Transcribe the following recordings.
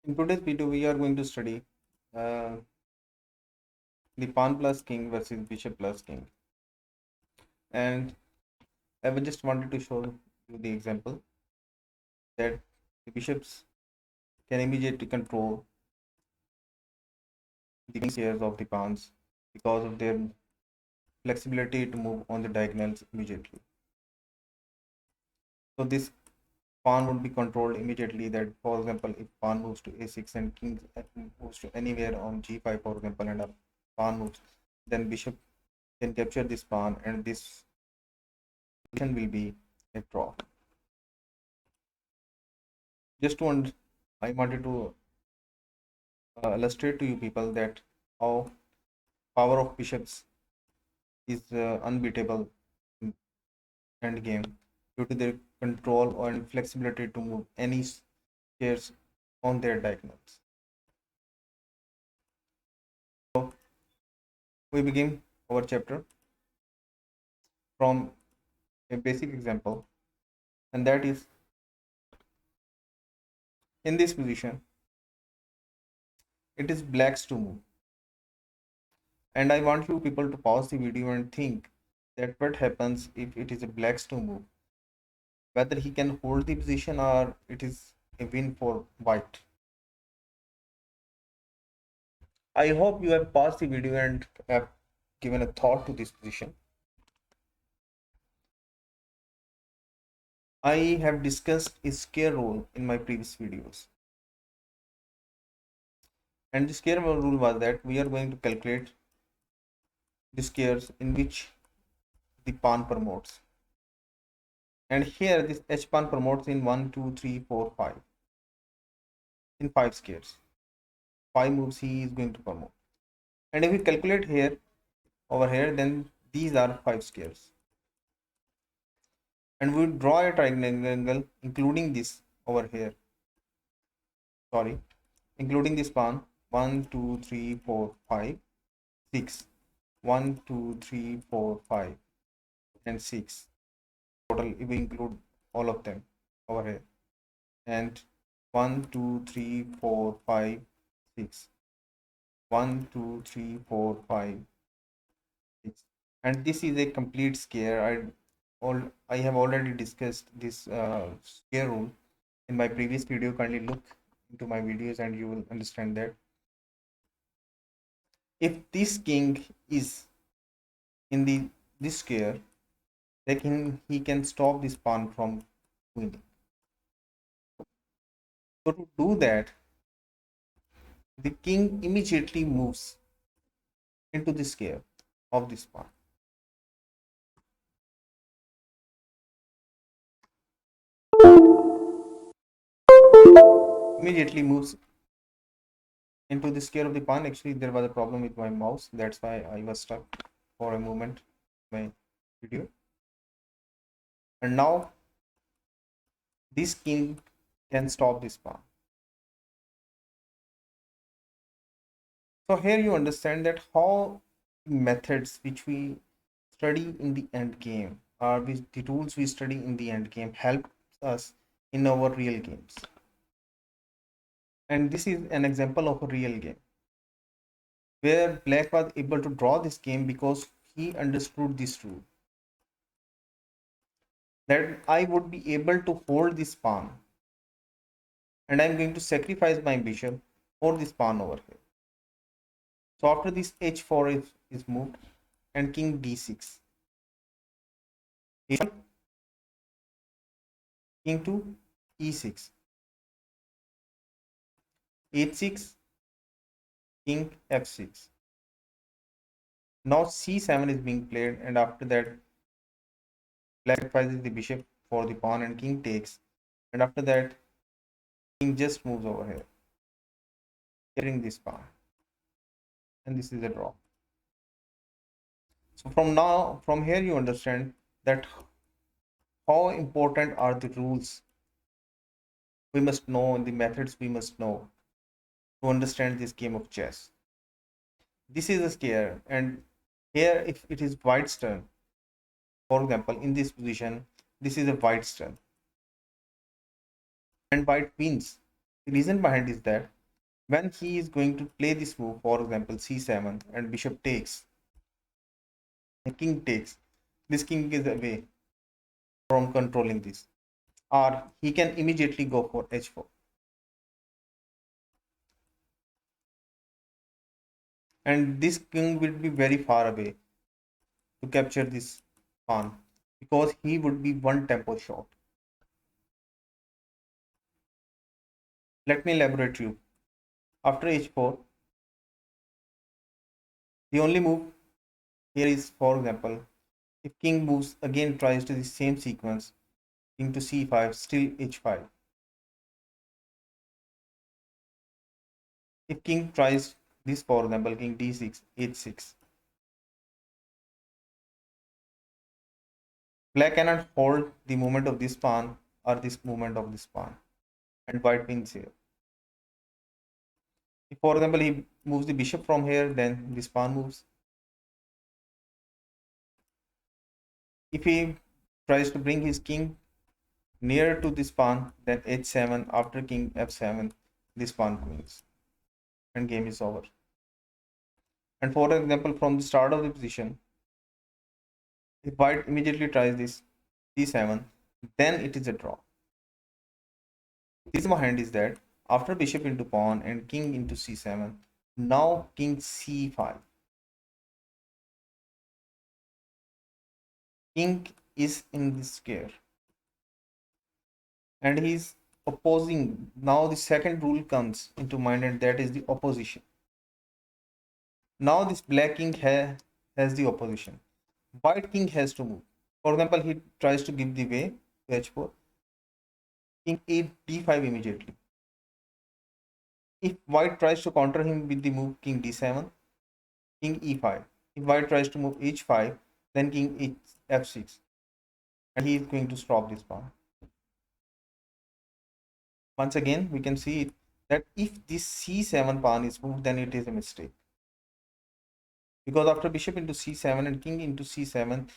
In today's video, we are going to study uh, the pawn plus king versus bishop plus king. And I just wanted to show you the example that the bishops can immediately control the king pairs of the pawns because of their flexibility to move on the diagonals immediately. So this pawn would be controlled immediately. That, for example, if pawn moves to a6 and king moves to anywhere on g5, for example, and a pawn moves, then bishop can capture this pawn, and this position will be a draw. Just to I wanted to illustrate to you people that how power of bishops is unbeatable in end game due to their control and flexibility to move any squares on their diagonals. So we begin our chapter from a basic example, and that is in this position it is black's to move, and I want you people to pause the video and think that what happens if it is a black's to move, whether he can hold the position or it is a win for white. I hope you have paused the video and have given a thought to this position. I have discussed a scare rule in my previous videos. And the scare rule was that we are going to calculate the scares in which the pawn promotes. And here this h pawn promotes in 1, 2, 3, 4, 5. In 5 scares. 5 moves he is going to promote. And if we calculate here, over here, then these are 5 scares. And we draw a triangle including this over here. Sorry, including this pawn 1, 2, 3, 4, 5, 6. 1, 2, 3, 4, 5, and 6. Total, if we include all of them over here. And 1, 2, 3, 4, 5, 6. 1, 2, 3, 4, 5, 6. And this is a complete scare. I have already discussed this scare rule in my previous video. Kindly look into my videos and you will understand that if this king is in this scare, then he can stop this pawn from winning. So to do that, the king immediately moves into the scare of this pawn. Immediately moves into the scare of the pawn. Actually, there was a problem with my mouse. That's why I was stuck for a moment my video. And now this king can stop this pawn. So here you understand that how methods which we study in the end game or the tools we study in the end game help us in our real games. And this is an example of a real game where black was able to draw this game because he understood this rule that I would be able to hold this pawn and I'm going to sacrifice my bishop for this pawn over here. So after this h4 is moved and king d6, king to e6, h6, king f6. Now c7 is being played, and after that black sacrifices the bishop for the pawn and king takes, and after that king just moves over here, carrying this pawn, and this is a draw. So from here you understand that how important are the rules we must know and the methods we must know to understand this game of chess. This is a scare, and here if it is white's turn, for example, in this position, this is a white's turn, and white wins. The reason behind is that When he is going to play this move, for example c7, and bishop takes and king takes, this king is away from controlling this, or he can immediately go for h4, and this king will be very far away to capture this pawn because he would be one tempo short. Let me elaborate you. After h4, the only move here is, for example, if king moves again, tries to the same sequence, king to c5, still h5. If king tries this, for example, king d6, h6. Black cannot hold the movement of this pawn or this movement of this pawn, and white wins here. If, for example, he moves the bishop from here, then this pawn moves. If he tries to bring his king near to this pawn, then h7, after king f7, this pawn wins, and game is over. And for example, from the start of the position, if white immediately tries this c7, then it is a draw. This hand is that after bishop into pawn and king into c7, now king c5. King is in this square and he's opposing. Now the second rule comes into mind, and that is the opposition. Now this black king has the opposition. White king has to move. For example, he tries to give the way to h4. King a d5 immediately. If white tries to counter him with the move king d7, king e5. If white tries to move h5, then king f6, and he is going to stop this pawn. Once again, we can see that if this c7 pawn is moved, then it is a mistake. Because after bishop into c7 and king into c7,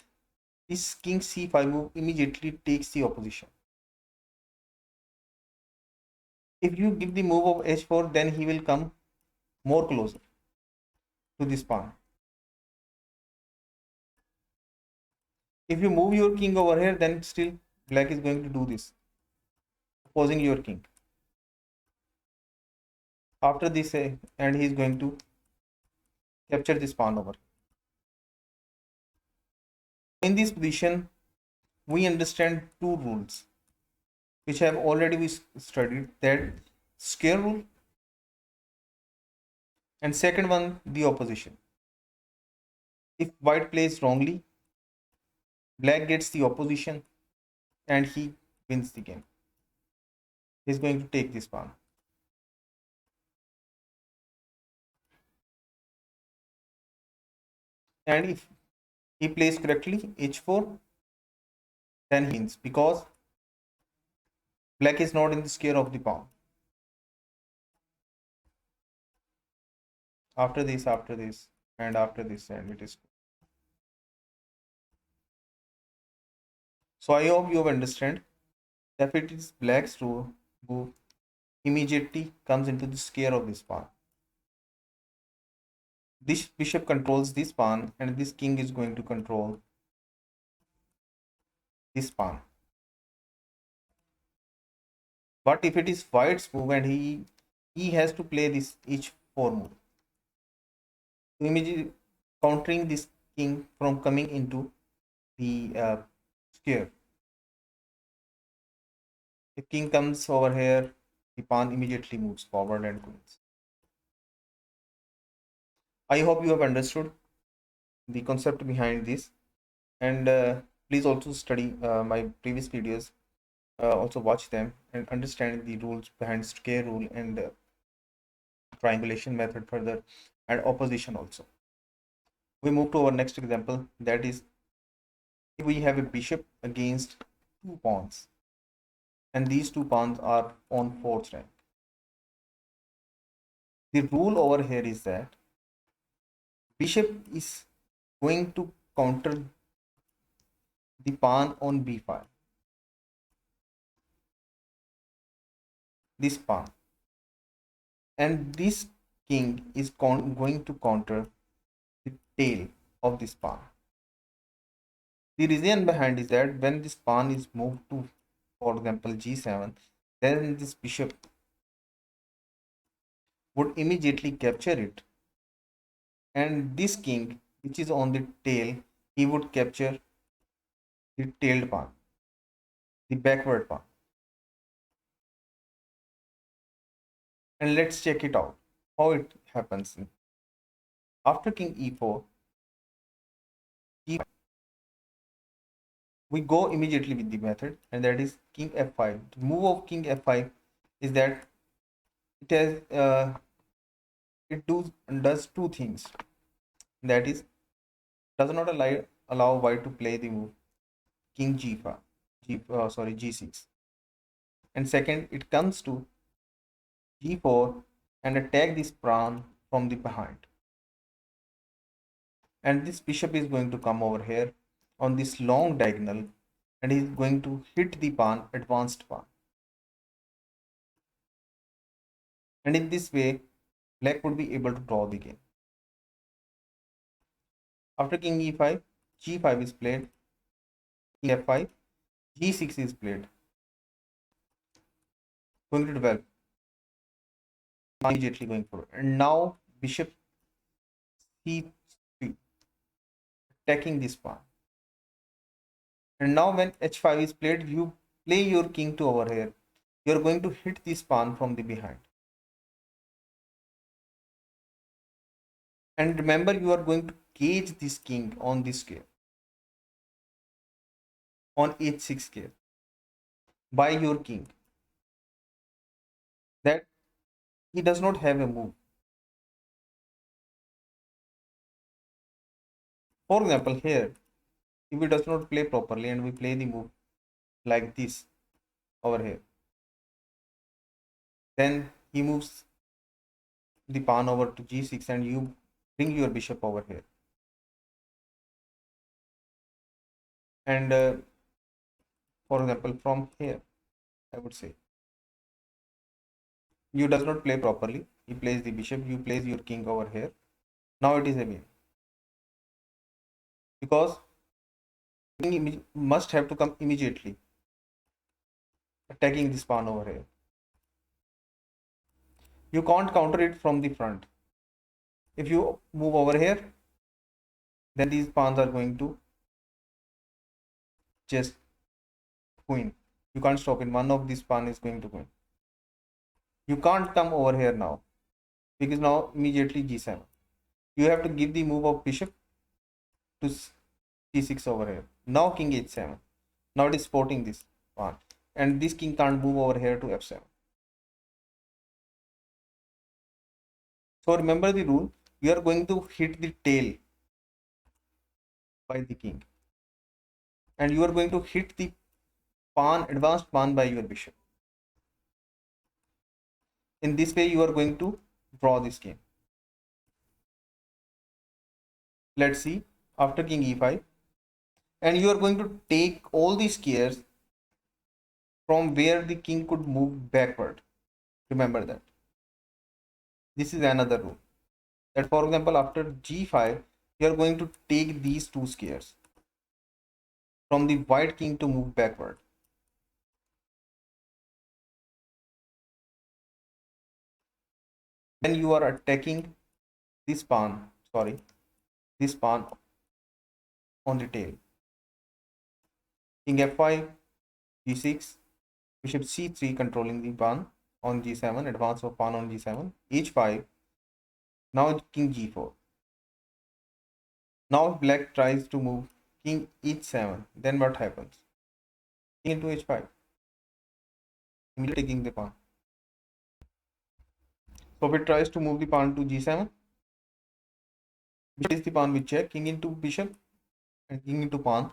this king c5 move immediately takes the opposition. If you give the move of h4, then he will come more closer to this pawn. If you move your king over here, then still black is going to do this, opposing your king. After this, and he is going to capture this pawn over. In this position, we understand two rules which have already we studied, that square rule, and second one, the opposition. If white plays wrongly, black gets the opposition and he wins the game. He's going to take this pawn. And if he plays correctly h4, then he wins because black is not in the square of the pawn. After this, and after this, and it is. So I hope you have understand that it is black's rule who immediately comes into the square of this pawn. This bishop controls this pawn, and this king is going to control this pawn. But if it is white's move and he has to play this h4 move, immediately countering this king from coming into the square. If king comes over here, the pawn immediately moves forward and wins. I hope you have understood the concept behind this, and please also study my previous videos. Also watch them and understand the rules behind square rule and triangulation method further, and opposition also. We move to our next example, that is if we have a bishop against two pawns, and these two pawns are on fourth rank. The rule over here is that bishop is going to counter the pawn on b5, this pawn, and this king is going to counter the tail of this pawn. The reason behind is that when this pawn is moved to, for example, g7, then this bishop would immediately capture it, and this king, which is on the tail, he would capture the tailed pawn, the backward pawn. And let's check it out how it happens. After king e4, we go immediately with the method, and that is king f5. The move of king f5 is that it has does two things. That is, does not allow white to play the move king g5, g6. And second, it comes to g4 and attack this pawn from the behind. And this bishop is going to come over here on this long diagonal, and is going to hit the pawn, advanced pawn. And in this way, black would be able to draw the game. After king e5, g5 is played, king f5, g6 is played. Going to develop, immediately going forward. And now bishop c3, attacking this pawn. And now when h5 is played, you play your king to over here. You are going to hit this pawn from the behind. And remember, you are going to cage this king on this square, on h6 square, by your king, that he does not have a move. For example, here, if he does not play properly and we play the move like this over here, then he moves the pawn over to g6 and you bring your bishop over here. And for example, from here, I would say, you does not play properly. He plays the bishop, you place your king over here. Now it is a win, because king must have to come immediately, attacking this pawn over here. You can't counter it from the front. If you move over here, then these pawns are going to just win. You can't stop it. One of these pawn is going to win. You can't come over here now, because now immediately g7. You have to give the move of bishop to c6 over here. Now king h7. Now it is supporting this pawn, and this king can't move over here to f7. So remember the rule. You are going to hit the tail by the king, and you are going to hit the pawn, advanced pawn, by your bishop. In this way, you are going to draw this game. Let's see, after king e5, and you are going to take all these squares from where the king could move backward. Remember that. This is another rule. That, for example, after g5, you are going to take these two squares from the white king to move backward. Then you are attacking this pawn, this pawn on the tail. King f5, g6, bishop c3 controlling the pawn on g7, advance of pawn on g7, h5, now king g4. Now black tries to move king h7, then what happens? King into h5, immediately taking the pawn. So if it tries to move the pawn to g7, bishop is the pawn with check, king into bishop and king into pawn,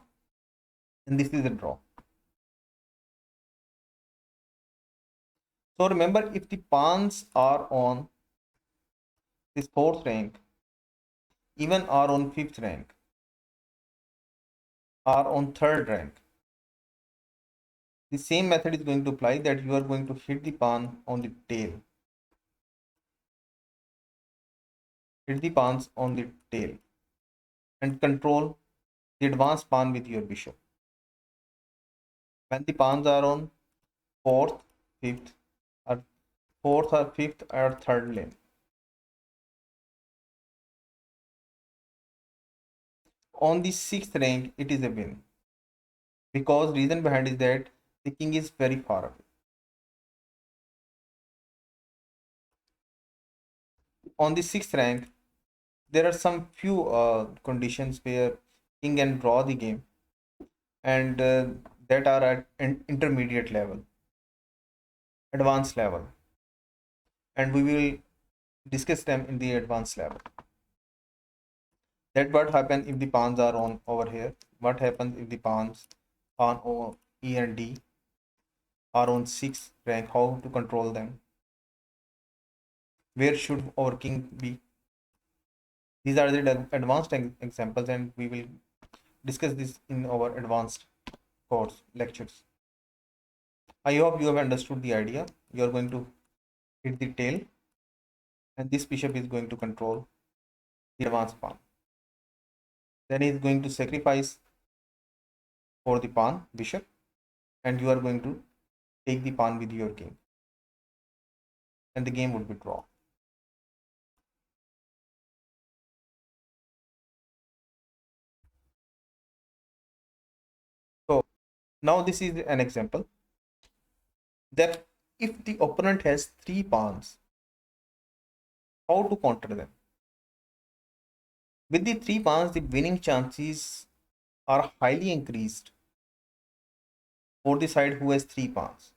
and this is a draw. So remember, if the pawns are on this fourth rank, even are on fifth rank, are on third rank, the same method is going to apply, that you are going to hit the pawn on the tail. hit the pawns on the tail and control the advanced pawn with your bishop. When the pawns are on fourth, fifth, or fourth or fifth or third lane. On the sixth rank, it is a win. Because reason behind is that the king is very far away. On the sixth rank, there are some few conditions where king can draw the game, and that are at an intermediate level, advanced level, and we will discuss them in the advanced level. That what happens if the pawns are on over here. What happens if the pawns on E and D are on sixth rank? How to control them? Where should our king be? These are the advanced examples, and we will discuss this in our advanced course lectures. I hope you have understood the idea. You are going to hit the tail, and this bishop is going to control the advanced pawn. Then he is going to sacrifice for the pawn bishop, and you are going to take the pawn with your king, and the game would be draw. So now this is an example that if the opponent has three pawns, how to counter them? With the three pawns, the winning chances are highly increased for the side who has three pawns.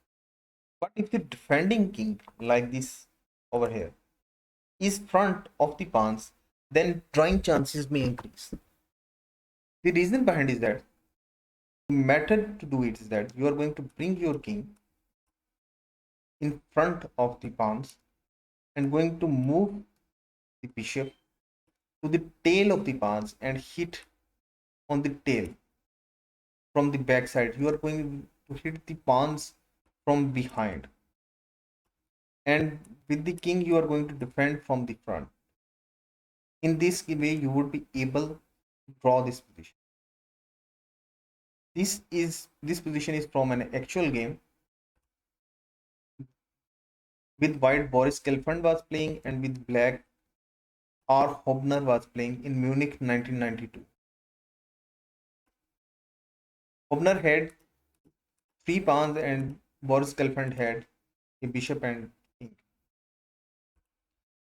But if the defending king, like this over here, is front of the pawns, then drawing chances may increase. The reason behind is that the method to do it is that you are going to bring your king in front of the pawns and going to move the bishop to the tail of the pawns and hit on the tail from the back side. You are going to hit the pawns from behind, and with the king you are going to defend from the front. In this way you would be able to draw this position. This position is from an actual game with white. Boris Gelfand was playing, and with black R. Hobner was playing in Munich 1992. Hobner had three pawns and Boris Gelfand had a bishop and king.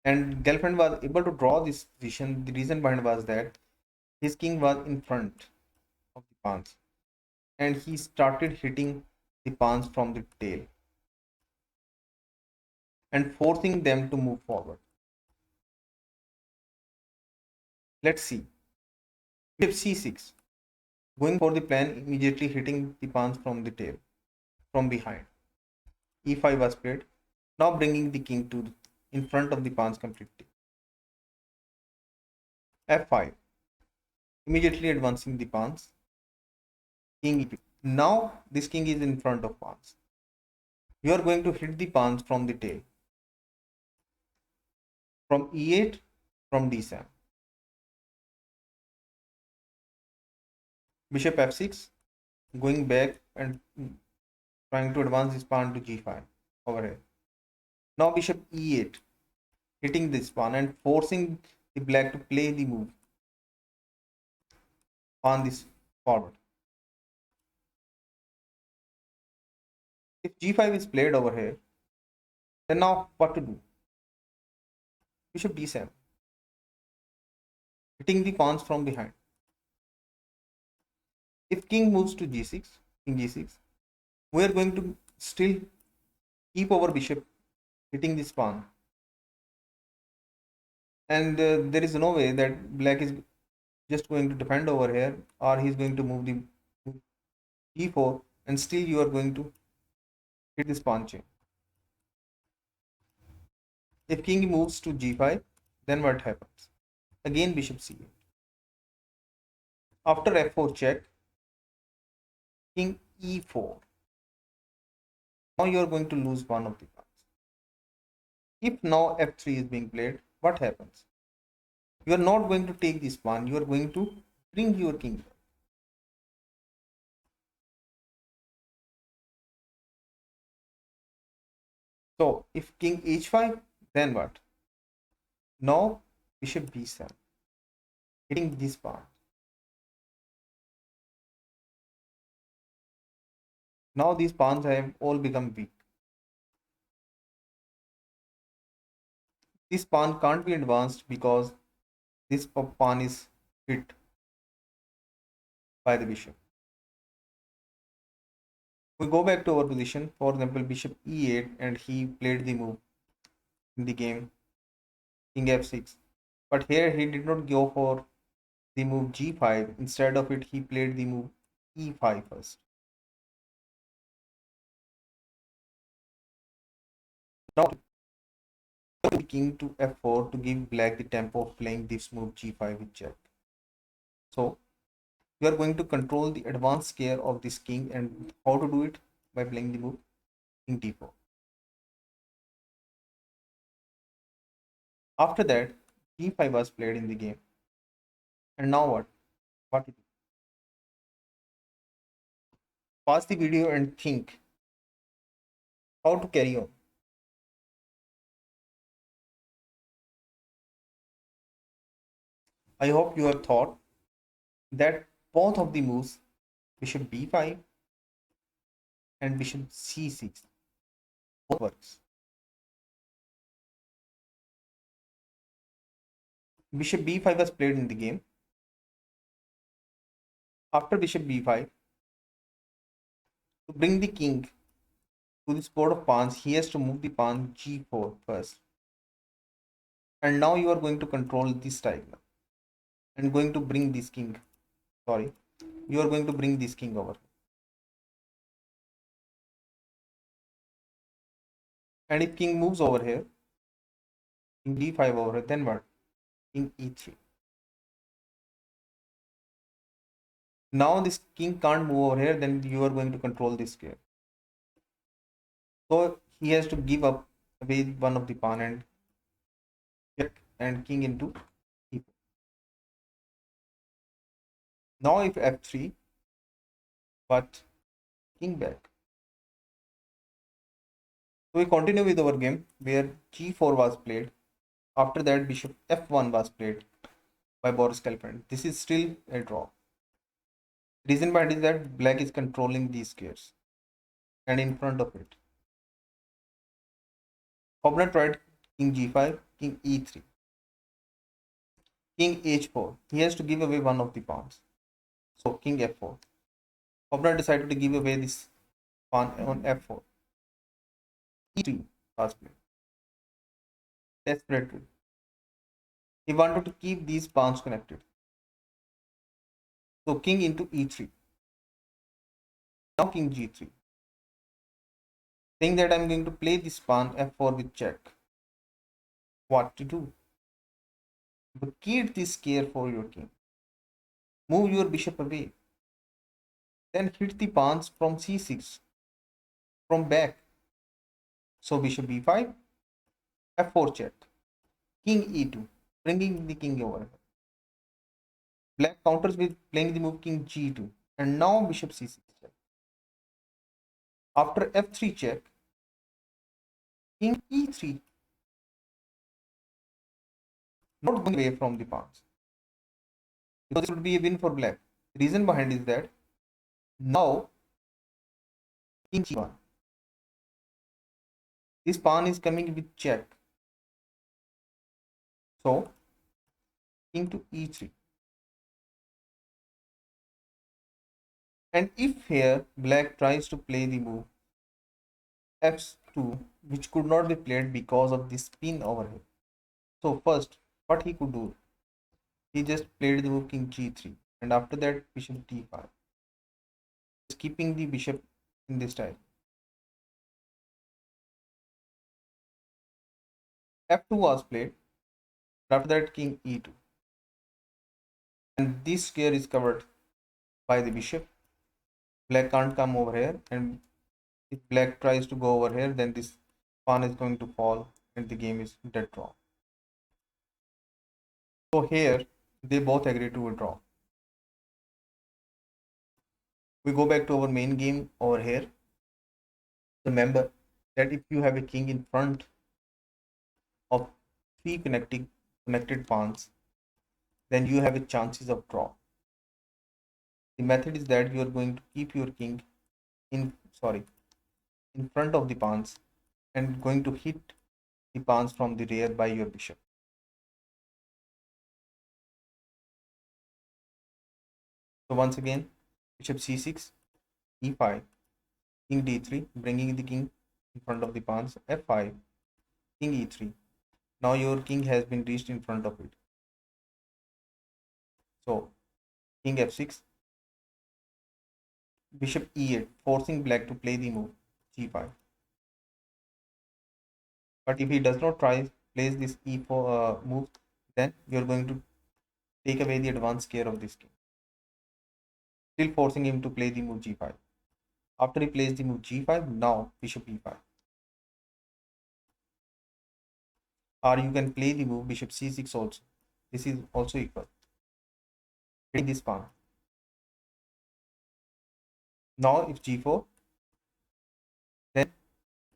And Gelfand was able to draw this position. The reason behind was that his king was in front of the pawns, and he started hitting the pawns from the tail and forcing them to move forward. Let's see. Bishop c6, going for the plan, immediately hitting the pawns from the tail, from behind. e5 was played, now bringing the king to in front of the pawns completely. f5, immediately advancing the pawns. King e2. Now this king is in front of pawns. You are going to hit the pawns from the tail, from e8, from d7. Bishop f6, going back and trying to advance this pawn to g5 over here. Now bishop e8, hitting this pawn and forcing the black to play the move on this forward. If g5 is played over here, then now what to do? Bishop d7, hitting the pawns from behind. If king moves to g6, king g6, we are going to still keep our bishop hitting this pawn, and there is no way that black is just going to defend over here, or he's going to move the e4, and still you are going to hit this pawn chain. If king moves to g5, then what happens? Again bishop c8. After f4 check, king e4. Now you are going to lose one of the pawns. If now f3 is being played, what happens? You are not going to take this pawn, you are going to bring your king. So if king h5, then what? Now bishop b7, hitting this pawn. Now these pawns have all become weak. This pawn can't be advanced because this pawn is hit by the bishop. We go back to our position, for example bishop e8, and he played the move in the game king f6, but here he did not go for the move g5. Instead of it, he played the move e5 first. Now the king to f4 to give black the tempo of playing this move g5 with check. So you are going to control the advanced square of this king, and how to do it? By playing the move king d4. After that, d5 was played in the game. And now what? What to do? Pause the video and think how to carry on. I hope you have thought that both of the moves, bishop b5 and bishop c6, both works. Bishop b5 was played in the game. After bishop b5, to bring the king to this board of pawns, he has to move the pawn g4 first. And now you are going to control this diagonal and going to bring this king. Sorry, you are going to bring this king over. And if king moves over here, king d5 over here, then what? King e3. Now this king can't move over here, then you are going to control this square. So he has to give up away one of the pawn and check and king into e4. Now if f3, but king back. So we continue with our game where g4 was played. After that, bishop f1 was played by Boris Gelfand. This is still a draw. Reason behind is that black is controlling these squares and in front of it. Opponent tried king g5, king e3, king h4. He has to give away one of the pawns. So king f4. Opponent decided to give away this pawn on f4. e3 was played. Desperately. He wanted to keep these pawns connected. So king into e3. Now king g3. Saying that I'm going to play this pawn f4 with check. What to do? Vacate this square for your king. Move your bishop away. Then hit the pawns from c6 from back. So bishop b5, f4 check, king e2, bringing the king over. Black counters with playing the move king g2, and now bishop c6 check. After f3 check, king e3, not going away from the pawns, because it would be a win for black. The reason behind is that now king g1. This pawn is coming with check. So king to e3. And if here black tries to play the move f2, which could not be played because of this pin over here. So first, what he could do, he just played the move king g3, and after that bishop d5, just keeping the bishop in this style. f2 was played, after that king e2, and this square is covered by the bishop. Black can't come over here, and if black tries to go over here, then this pawn is going to fall and the game is dead draw. So here they both agree to a draw. We go back to our main game over here. Remember that if you have a king in front of three connected pawns, then you have a chances of draw. The method is that you are going to keep your king in in front of the pawns and going to hit the pawns from the rear by your bishop. So once again, bishop c6, e5, king d3, bringing the king in front of the pawns, f5, king e3. Now your king has been reached in front of it. So king f6, bishop e8, forcing black to play the move g5. But if he does not place this e4 move, then you're going to take away the advanced care of this king, still forcing him to play the move g5. After he plays the move g5, now bishop e5. Or you can play the move bishop c6 also. This is also equal. Hitting this pawn. Now if g4, then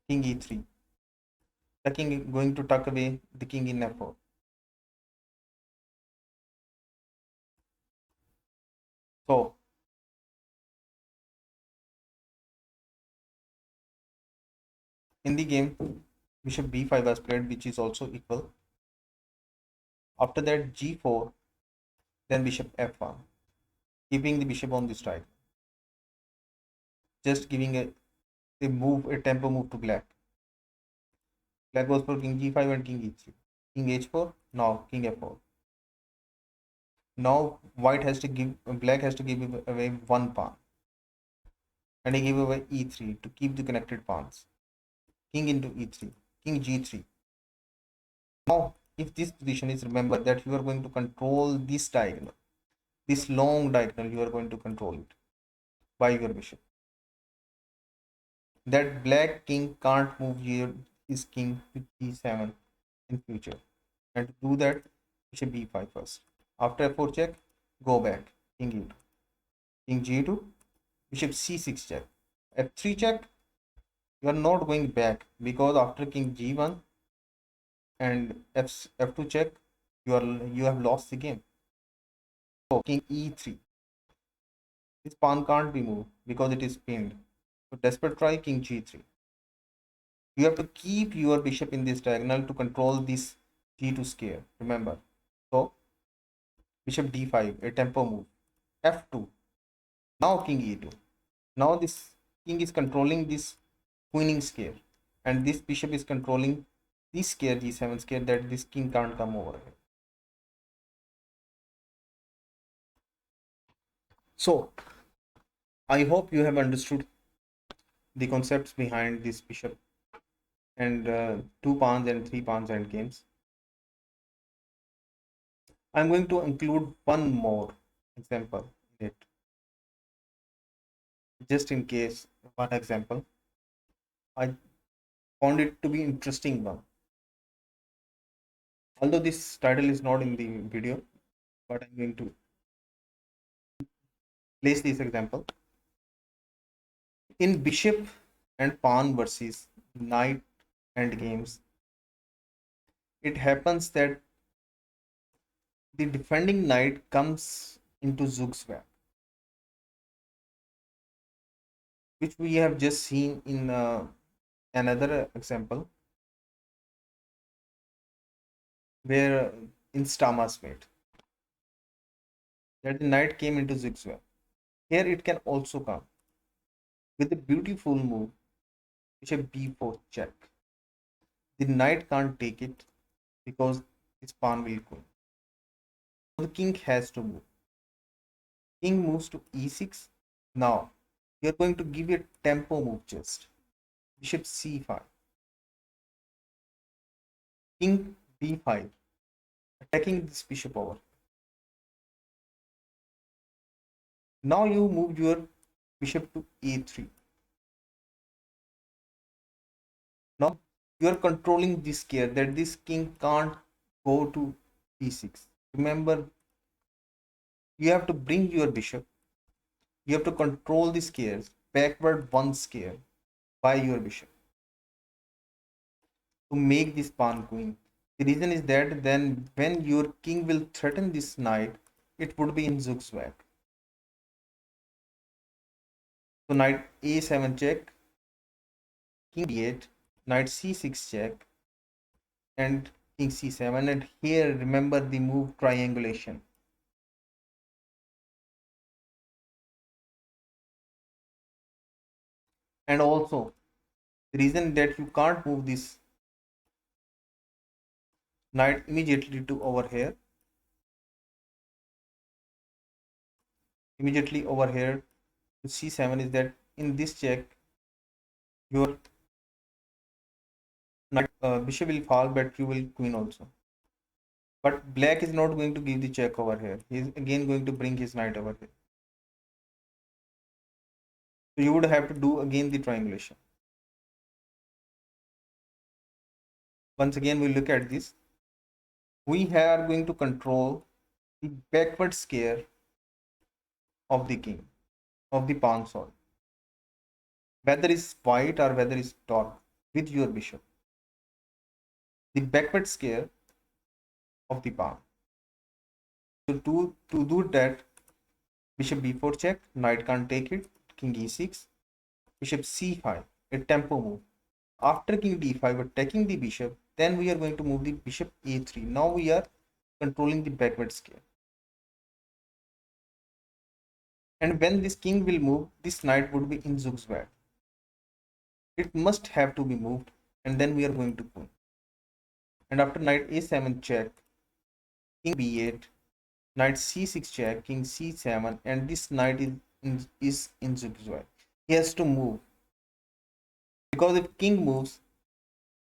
king e3. The king is going to tuck away the king in f4. So in the game, bishop b5 was played, which is also equal. After that g4, then bishop f1, keeping the bishop on the strike. Just giving a tempo move to black. Black goes for king g5 and king e3. King h4, now king f4. Now black has to give away one pawn. And he gave away e3 to keep the connected pawns. King into e3, king g3. Now, if this position is, remember that you are going to control this diagonal, this long diagonal, you are going to control it by your bishop. That black king can't move his king to g7 in future. And to do that, bishop b5 first. After f4 check, go back, king e2, king g2, bishop c6 check, f3 check. You are not going back because after king g1 and f2 check, you have lost the game. So king e3. This pawn can't be moved because it is pinned. So desperate try king g3. You have to keep your bishop in this diagonal to control this g2 square. Remember. So bishop d5, a tempo move. f2. Now king e2. Now this king is controlling this queening square, and this bishop is controlling this square g7 square that this king can't come over here. So I hope you have understood the concepts behind this bishop and two pawns and three pawns end games. I'm going to include one more example in it, just in case. One example, I found it to be interesting one. Although this title is not in the video, but I'm going to place this example. In bishop and pawn versus knight end games, it happens that the defending knight comes into Zugzwang, which we have just seen in another example where in Stama's mate that the knight came into Zugzwang. Here it can also come with a beautiful move, bishop b4 check. The knight can't take it because his pawn will go. So the king has to move. King moves to e6. Now we are going to give a tempo move just. Bishop c5. King d5. Attacking this bishop over. Now you move your bishop to a3. Now you are controlling this square that this king can't go to b6. Remember, you have to bring your bishop. You have to control the squares backward one square by your bishop to make this pawn queen. The reason is that then when your king will threaten this knight, it would be in zugzwang. So knight a7 check, king d8, knight c6 check, and king c7. And here remember the move triangulation. And also the reason that you can't move this knight immediately to over here, immediately over here to c7 is that in this check your knight bishop will fall, but you will queen also. But black is not going to give the check over here. He is again going to bring his knight over here. So you would have to do again the triangulation. Once again we look at this. We are going to control the backward square of the king, of the pawn, sorry. Whether it's white or whether it's dark with your bishop. The backward square of the pawn. So to do that, bishop b4 check, knight can't take it, king e6, bishop c5, a tempo move. After king d5 attacking the bishop, then we are going to move the bishop a3. Now we are controlling the backward square. And when this king will move, this knight would be in zugzwang. It must have to be moved, and then we are going to queen. And after knight a7 check, king b8, knight c6 check, king c7, and this knight is in zigzag. He has to move, because if king moves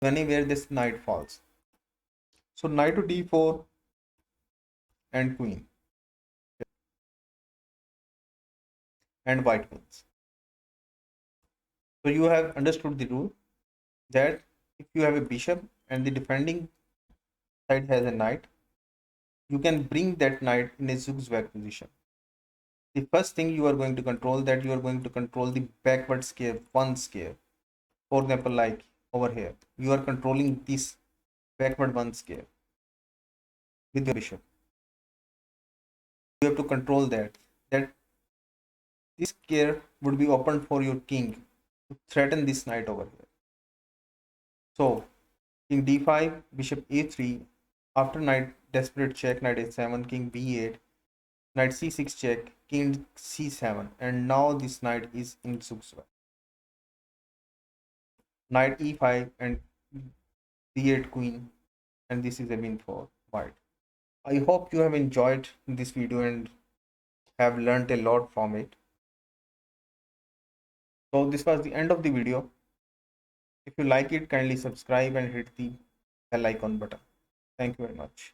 anywhere, this knight falls. So knight to d4 and queen, and white wins. So you have understood the rule that if you have a bishop and the defending side has a knight, you can bring that knight in a zigzag position. The first thing you are going to control, that you are going to control the backward square, one square. For example, like over here, you are controlling this backward one square with your bishop. You have to control that this square would be opened for your king to threaten this knight over here. So king d5, bishop a3, after knight desperate check, knight a7, king b8, knight c6 check, king c7, and now this knight is in zugzwang. Knight e5 and d8 queen, and this is a win for white. I hope you have enjoyed this video and have learned a lot from it. So this was the end of the video. If you like it, kindly subscribe and hit the bell icon button. Thank you very much.